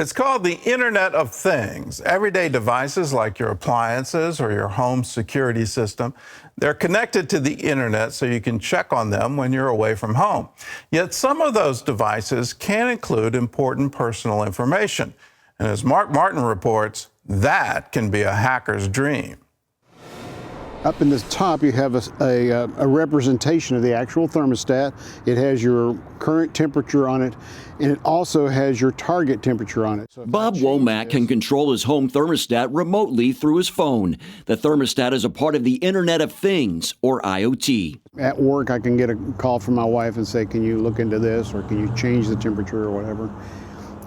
It's called the Internet of Things. Everyday devices like your appliances or your home security system, they're connected to the internet so you can check on them when you're away from home. Yet some of those devices can include important personal information. And as Mark Martin reports, that can be a hacker's dream. Up in the top, you have a representation of the actual thermostat. It has your current temperature on it, and it also has your target temperature on it. Bob Womack can control his home thermostat remotely through his phone. The thermostat is a part of the Internet of Things, or IoT. At work, I can get a call from my wife and say, can you look into this, or can you change the temperature or whatever.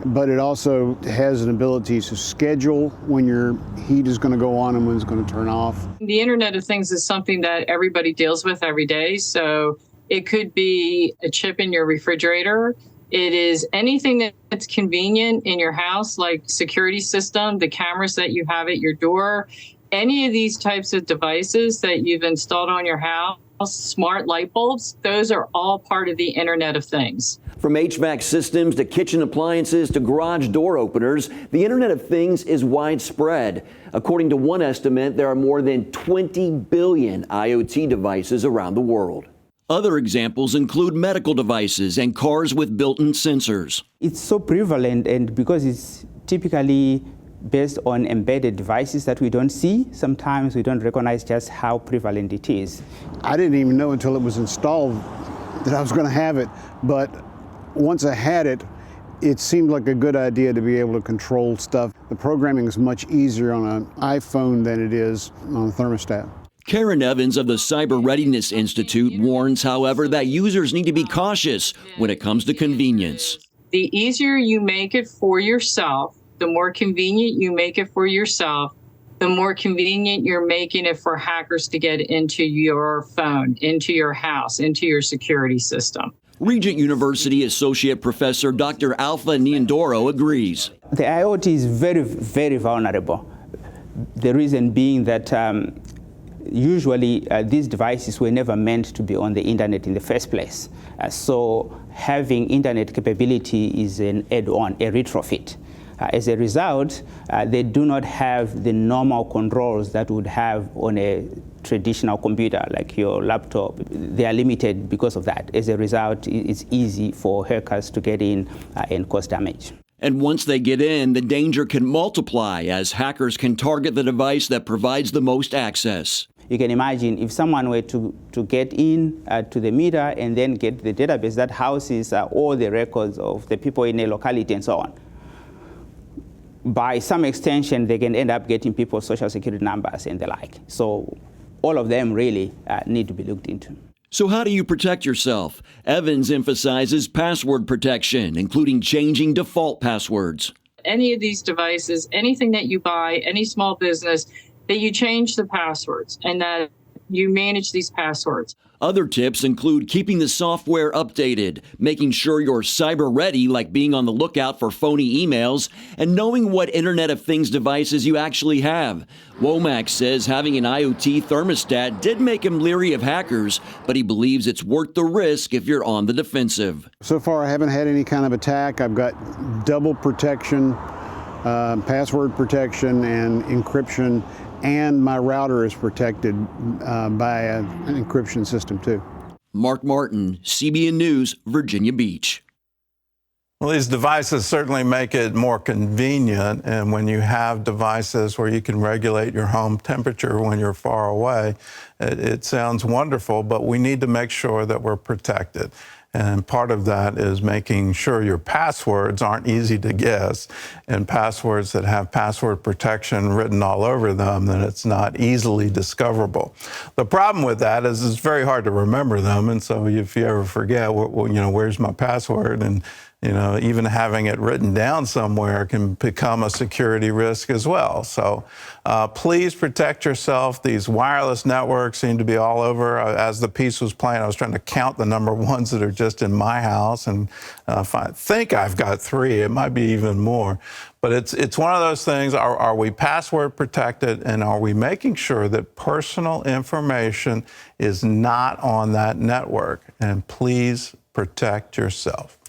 But it also has an ability to schedule when your heat is going to go on and when it's going to turn off. The Internet of Things is something that everybody deals with every day. So it could be a chip in your refrigerator. It is anything that's convenient in your house, like security system, the cameras that you have at your door, any of these types of devices that you've installed on your house, smart light bulbs, those are all part of the Internet of Things. From HVAC systems to kitchen appliances to garage door openers, the Internet of Things is widespread. According to one estimate, there are more than 20 billion IoT devices around the world. Other examples include medical devices and cars with built-in sensors. It's so prevalent, and because it's typically based on embedded devices that we don't see, sometimes we don't recognize just how prevalent it is. I didn't even know until it was installed that I was going to have it, but once I had it, it seemed like a good idea to be able to control stuff. The programming is much easier on an iPhone than it is on a thermostat. Karen Evans of the Cyber Readiness Institute warns, however, that users need to be cautious when it comes to convenience. The easier you make it for yourself, the more convenient you make it for yourself, the more convenient you're making it for hackers to get into your phone, into your house, into your security system. Regent University Associate Professor Dr. Alpha Niandoro agrees. The IoT is very, very vulnerable. The reason being that usually these devices were never meant to be on the internet in the first place. So having internet capability is an add-on, a retrofit. As a result, they do not have the normal controls that would have on a traditional computer like your laptop. They are limited because of that. As a result, it's easy for hackers to get in and cause damage. And once they get in, the danger can multiply as hackers can target the device that provides the most access. You can imagine if someone were to get in to the meter and then get the database that houses all the records of the people in a locality and so on. By some extension, they can end up getting people's social security numbers and the like. So all of them really need to be looked into. So how do you protect yourself? Evans emphasizes password protection, including changing default passwords. Any of these devices, anything that you buy, any small business, that you change the passwords and that you manage these passwords. Other tips include keeping the software updated, making sure you're cyber ready, like being on the lookout for phony emails, and knowing what Internet of Things devices you actually have. Womack says having an IoT thermostat did make him leery of hackers, but he believes it's worth the risk if you're on the defensive. So far, I haven't had any kind of attack. I've got double protection, password protection, and encryption. And my router is protected by an encryption system, too. Mark Martin, CBN News, Virginia Beach. Well, these devices certainly make it more convenient, and when you have devices where you can regulate your home temperature when you're far away, it sounds wonderful, but we need to make sure that we're protected. And part of that is making sure your passwords aren't easy to guess, and passwords that have password protection written all over them, that it's not easily discoverable. The problem with that is it's very hard to remember them, and so if you ever forget, where's my password, and even having it written down somewhere can become a security risk as well. So please protect yourself. These wireless networks seem to be all over. As the piece was playing, I was trying to count the number of ones that are just in my house, and I think I've got 3. It might be even more. But it's one of those things, are we password protected, and are we making sure that personal information is not on that network? And please protect yourself.